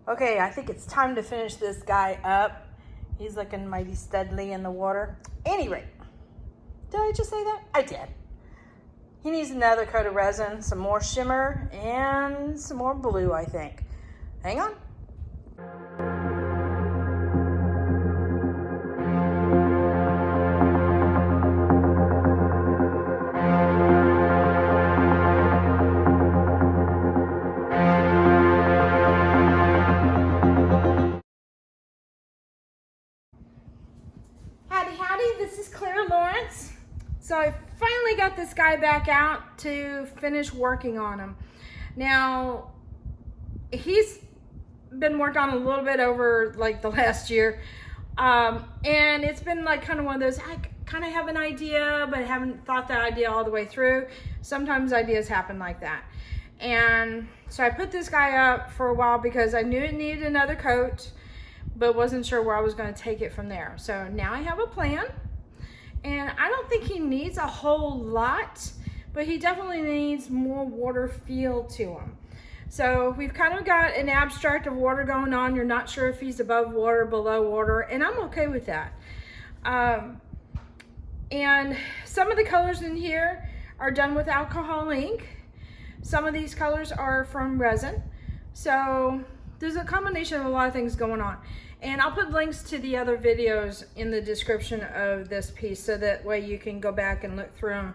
Okay, I think it's time to finish this guy up. He's looking mighty steadily in the water. Anyway, did I just say that? I did. He needs another coat of resin, some more shimmer, and some more blue, I think. Hang on. Howdy, howdy, this is Clara Lawrence. So I finally got this guy back out to finish working on him. Now, he's been worked on a little bit over like the last year. And it's been like kind of one of those, I kind of have an idea, but haven't thought that idea all the way through. Sometimes ideas happen like that. And so I put this guy up for a while because I knew it needed another coat, but wasn't sure where I was going to take it from there. So now I have a plan. And I don't think he needs a whole lot, but he definitely needs more water feel to him. So we've kind of got an abstract of water going on. You're not sure if he's above water, below water, and I'm okay with that. And some of the colors in here are done with alcohol ink. Some of these colors are from resin. So there's a combination of a lot of things going on. And I'll put links to the other videos in the description of this piece so that way you can go back and look through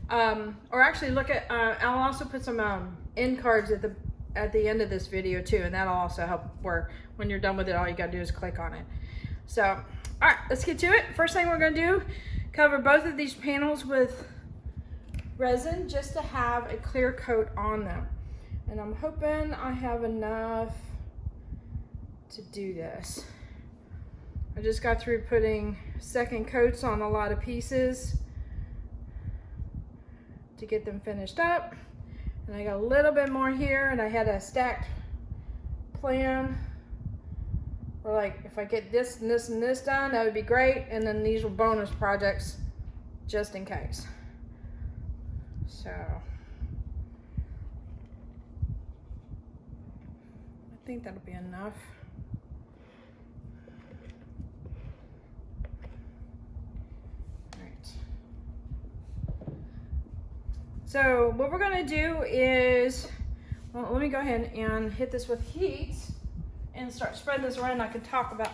them. Or actually look at, I'll also put some end cards at the end of this video too, and that'll also help where when you're done with it, all you gotta do is click on it. So, all right, let's get to it. First thing we're gonna do, cover both of these panels with resin just to have a clear coat on them. And I'm hoping I have enough to do this. I just got through putting second coats on a lot of pieces to get them finished up. And I got a little bit more here, and I had a stacked plan where like if I get this and this and this done, that would be great. And then these were bonus projects just in case. So I think that'll be enough. So what we're gonna do is, well, let me go ahead and hit this with heat and start spreading this around. I can talk about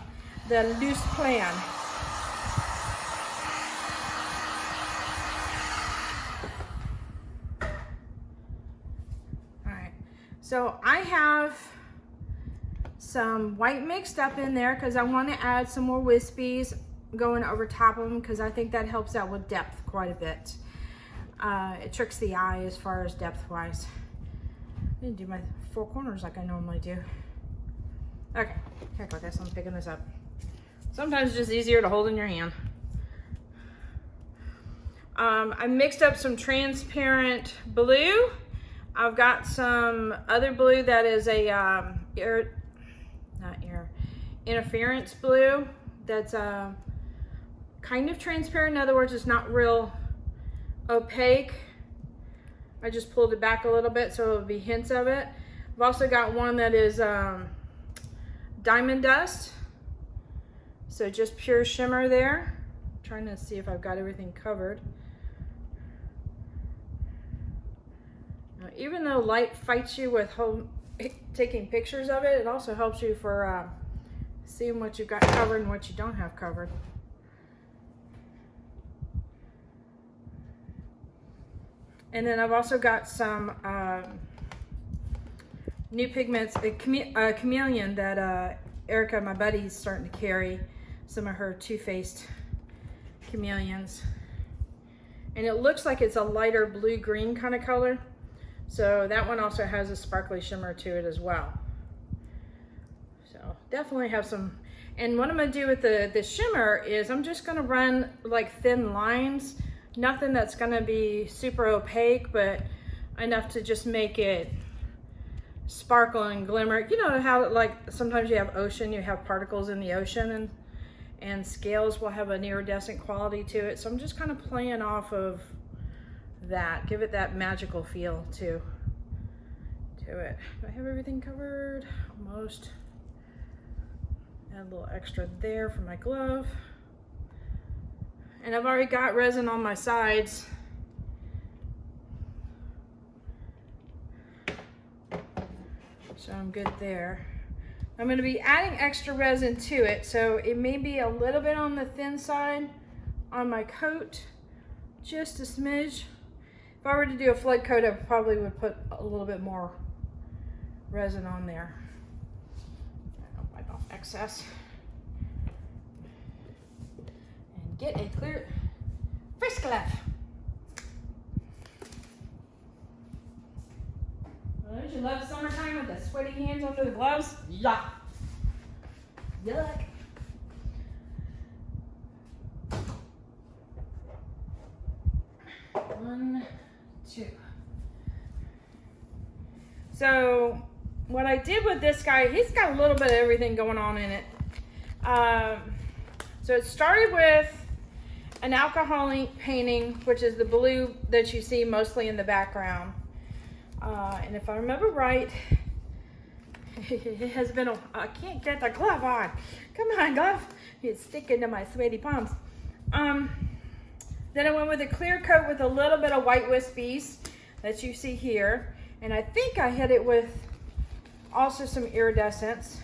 the loose plan. All right, so I have some white mixed up in there because I want to add some more wispies going over top of them because I think that helps out with depth quite a bit. It tricks the eye as far as depth wise. I didn't do my four corners like I normally do. Okay, heck with this, I'm picking this up. Sometimes it's just easier to hold in your hand. I mixed up some transparent blue. I've got some other blue that is a interference blue that's kind of transparent. In other words, it's not real opaque. I just pulled it back a little bit so it'll be hints of it. I've also got one that is diamond dust, so just pure shimmer there. I'm trying to see if I've got everything covered. Now, even though light fights you with taking pictures of it, it also helps you for seeing what you've got covered and what you don't have covered. And then I've also got some new pigments, a chameleon that Erica, my buddy, is starting to carry some of her two-faced chameleons. And it looks like it's a lighter blue-green kind of color. So that one also has a sparkly shimmer to it as well. So definitely have some. And what I'm gonna do with the shimmer is I'm just gonna run like thin lines. Nothing that's gonna be super opaque, but enough to just make it sparkle and glimmer. You know how like sometimes you have ocean, you have particles in the ocean, and scales will have an iridescent quality to it. So I'm just kind of playing off of that, give it that magical feel to it. Do I have everything covered? Almost. Add a little extra there for my glove. And I've already got resin on my sides. So I'm good there. I'm going to be adding extra resin to it, so it may be a little bit on the thin side on my coat, just a smidge. If I were to do a flood coat, I probably would put a little bit more resin on there. I'll wipe off excess. And get a clear wrist glove. Don't you love summertime with the sweaty hands under the gloves? Yuck. Yuck. One, two. So what I did with this guy, he's got a little bit of everything going on in it. So it started with an alcohol ink painting, which is the blue that you see mostly in the background. And if I remember right, it has been I can't get the glove on. Come on, glove. It's sticking to my sweaty palms. Then I went with a clear coat with a little bit of white wispies that you see here. And I think I hit it with also some iridescence.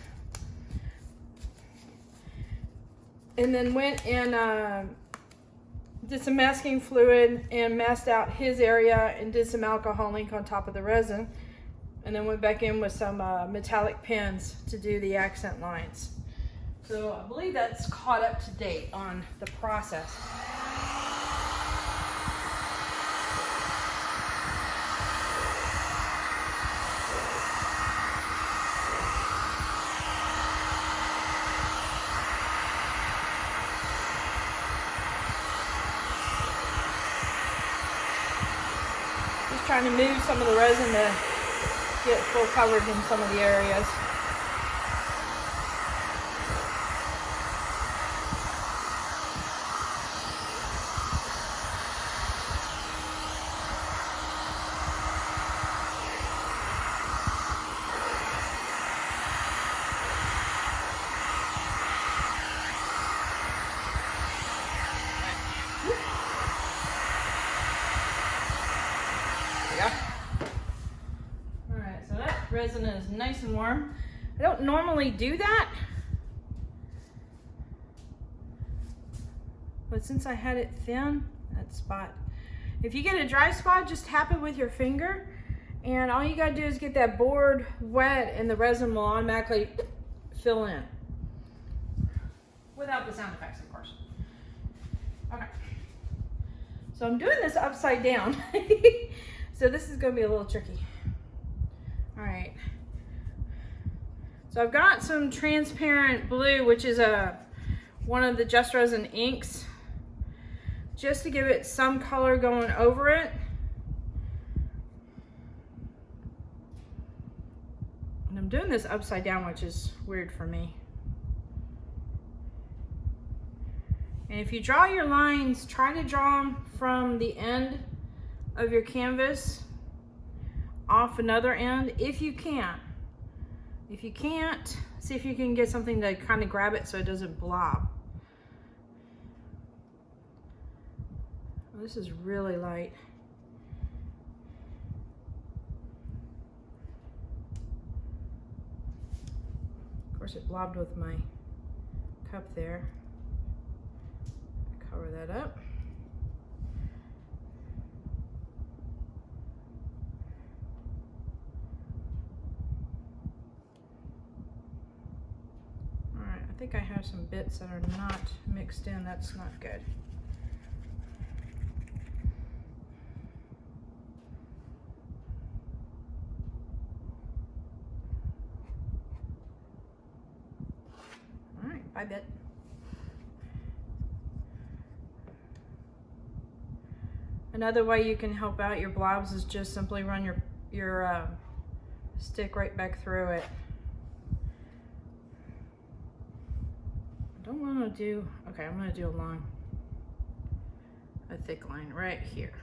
And then went and did some masking fluid and masked out his area and did some alcohol ink on top of the resin. And then went back in with some metallic pens to do the accent lines. So I believe that's caught up to date on the process. Just trying to move some of the resin to get full coverage in some of the areas. Resin is nice and warm. I don't normally do that, but since I had it thin, that spot. If you get a dry spot, just tap it with your finger, and all you gotta do is get that board wet and the resin will automatically fill in. Without the sound effects, of course. Okay. So I'm doing this upside down. So this is gonna be a little tricky. All right, so I've got some transparent blue, which is one of the Just Resin inks, just to give it some color going over it. And I'm doing this upside down, which is weird for me. And if you draw your lines, try to draw them from the end of your canvas off another end if you can. If you can't, see if you can get something to kind of grab it so it doesn't blob. Oh, this is really light. Of course it blobbed with my cup there. Cover that up. I think I have some bits that are not mixed in. That's not good. All right, bye bit. Another way you can help out your blobs is just simply run your stick right back through it. I don't want to do, okay, I'm going to do a thick line right here.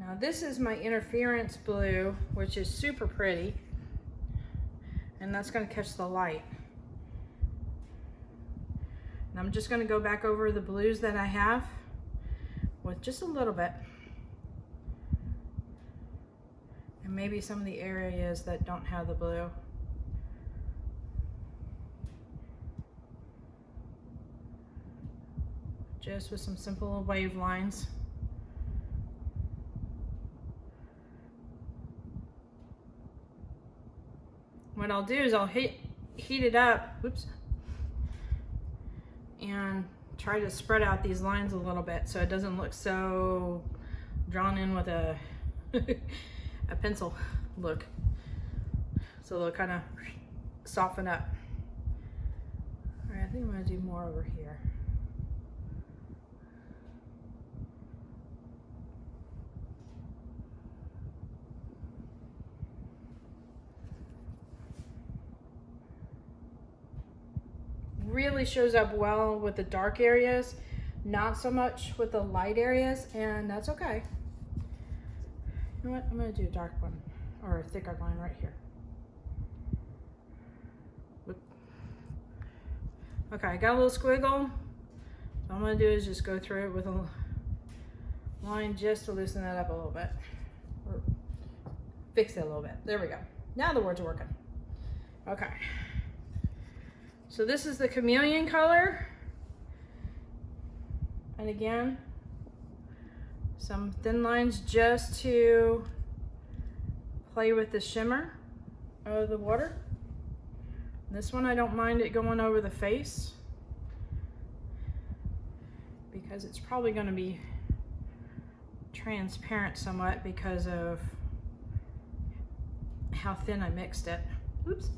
Now this is my interference blue, which is super pretty, and that's going to catch the light. And I'm just going to go back over the blues that I have with just a little bit, and maybe some of the areas that don't have the blue. Just with some simple wave lines. What I'll do is I'll heat it up, whoops, and try to spread out these lines a little bit so it doesn't look so drawn in with a a pencil look. So they'll kind of soften up. All right, I think I'm gonna do more over here. Really shows up well with the dark areas, not so much with the light areas, and that's okay. You know what, I'm gonna do a dark one, or a thicker line right here. Whoop. Okay, I got a little squiggle. So I'm gonna do is just go through it with a line just to loosen that up a little bit, or fix it a little bit. There we go. Now the words are working. Okay. So this is the chameleon color. And again, some thin lines just to play with the shimmer of the water. This one, I don't mind it going over the face because it's probably going to be transparent somewhat because of how thin I mixed it. Oops.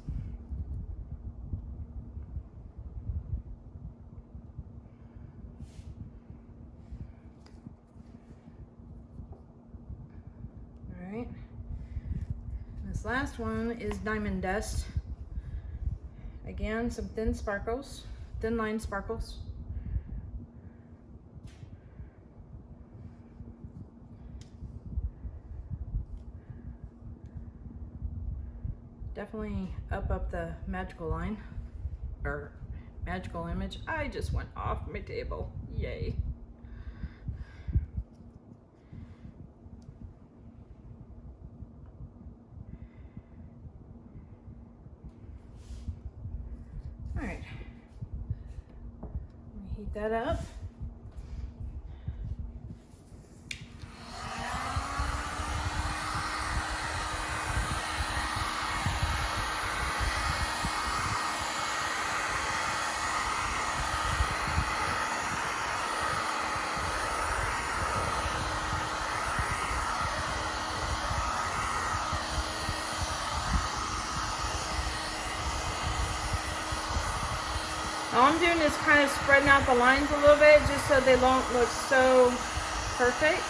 This last one is diamond dust. Again, some thin sparkles, thin line sparkles. Definitely up the magical line, or magical image. I just went off my table, yay. All right, let me heat that up. All I'm doing is kind of spreading out the lines a little bit just so they don't look so perfect.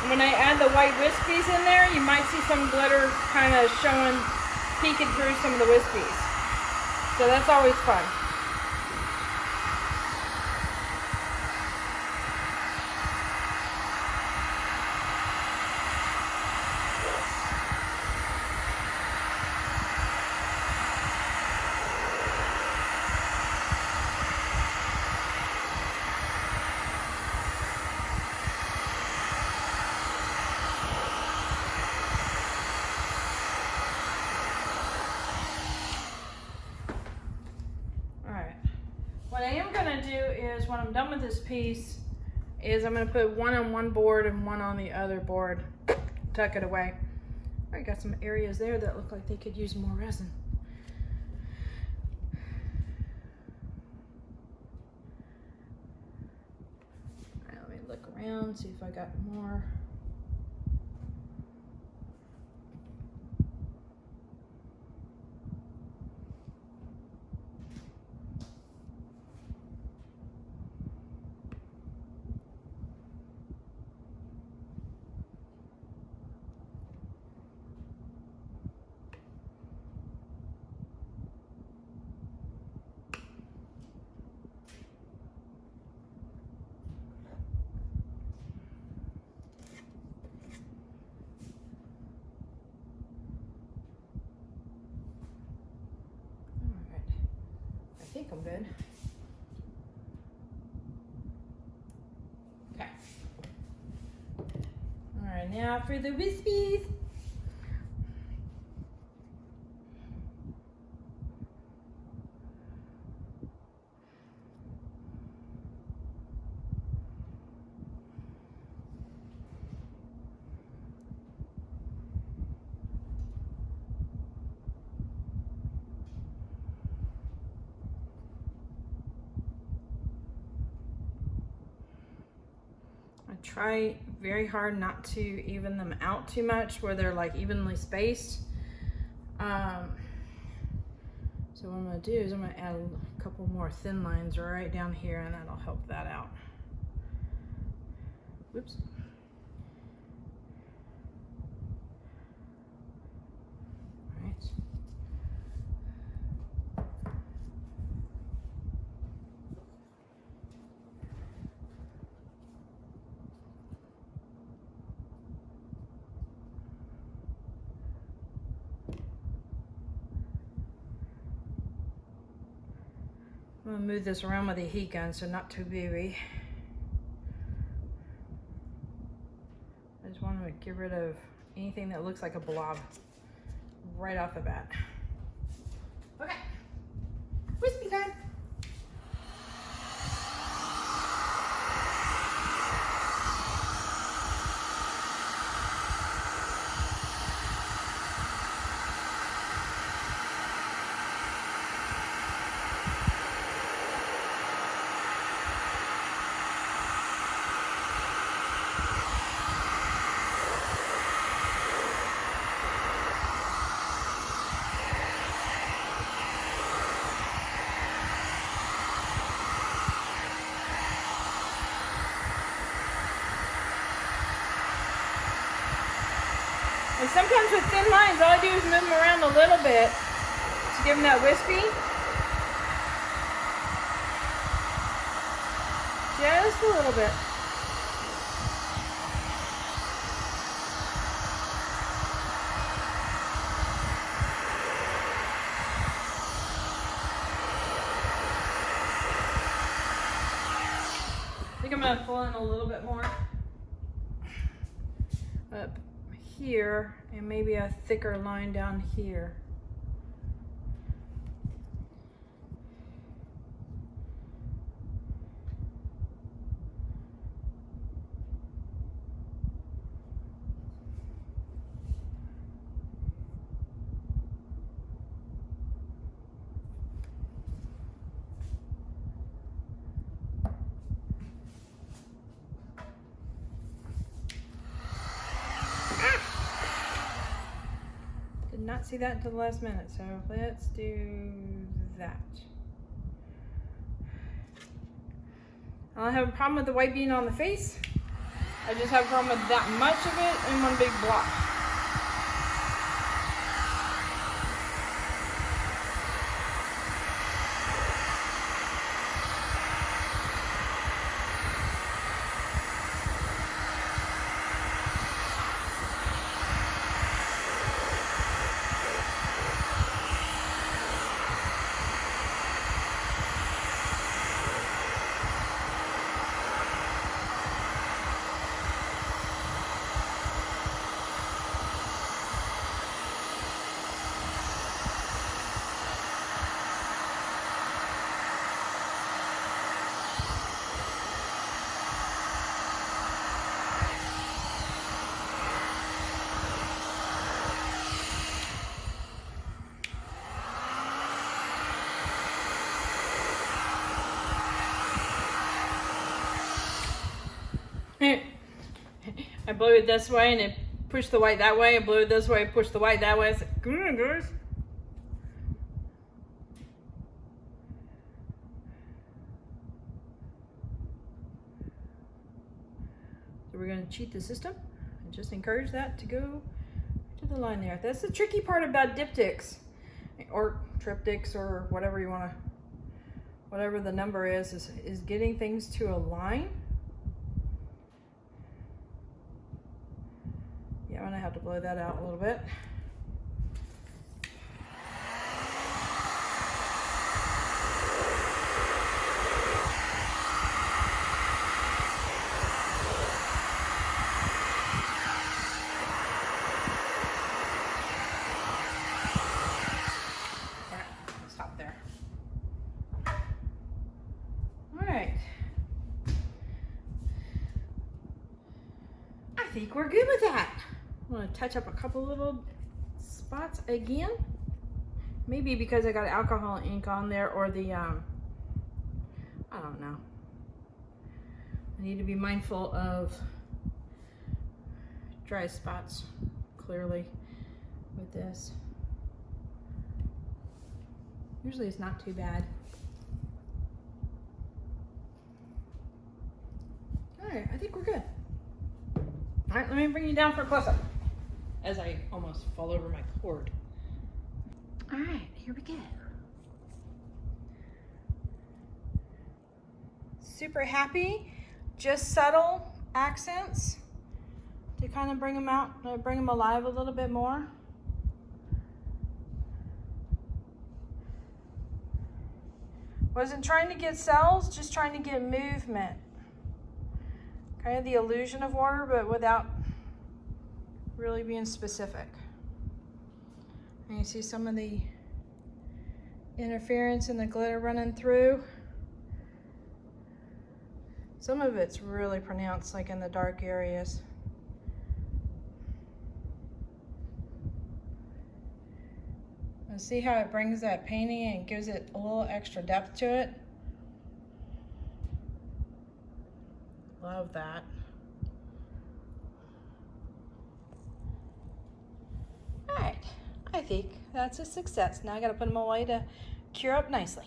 When I add the white wispies in there, you might see some glitter kind of showing, peeking through some of the wispies. So that's always fun. What I am gonna do is, when I'm done with this piece, is I'm gonna put one on one board and one on the other board, tuck it away. I got some areas there that look like they could use more resin. All right, let me look around, see if I got more. think I'm good. Okay. All right, now for the wispies. Try very hard not to even them out too much where they're like evenly spaced. So what I'm going to do is I'm going to add a couple more thin lines right down here, and that'll help that out. Whoops. All right. I'm going to move this around with the heat gun so not too big. I just want to get rid of anything that looks like a blob right off the bat. Okay, wispy time. And sometimes with thin lines, all I do is move them around a little bit to give them that wispy. Just a little bit. I think I'm going to pull in a little bit more up here, and maybe a thicker line down here. Not see that until the last minute, so let's do that. I don't have a problem with the white being on the face. I just have a problem with that much of it in one big block. I blew it this way and it pushed the white that way. I blew it this way, pushed the white that way. I said, come on, guys. So we're going to cheat the system and just encourage that to go to the line there. That's the tricky part about diptychs or triptychs or whatever you want to, whatever the number is getting things to align. I'm gonna have to blow that out a little bit. think we're good with that. I'm gonna touch up a couple little spots again. Maybe because I got alcohol ink on there, or the, I don't know. I need to be mindful of dry spots, clearly, with this. Usually it's not too bad. All right, I think we're good. All right, let me bring you down for a close-up as I almost fall over my cord. All right, here we go. Super happy, just subtle accents to kind of bring them out, bring them alive a little bit more. Wasn't trying to get cells, just trying to get movement. Kind of the illusion of water, but without really being specific. And you see some of the interference in the glitter running through. Some of it's really pronounced, like in the dark areas. And see how it brings that painting and gives it a little extra depth to it? Love that. All right, I think that's a success. Now I gotta put them away to cure up nicely.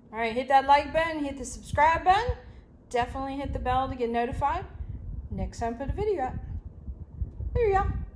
All right, hit that like button, hit the subscribe button. Definitely hit the bell to get notified next time I put a video out. There you go.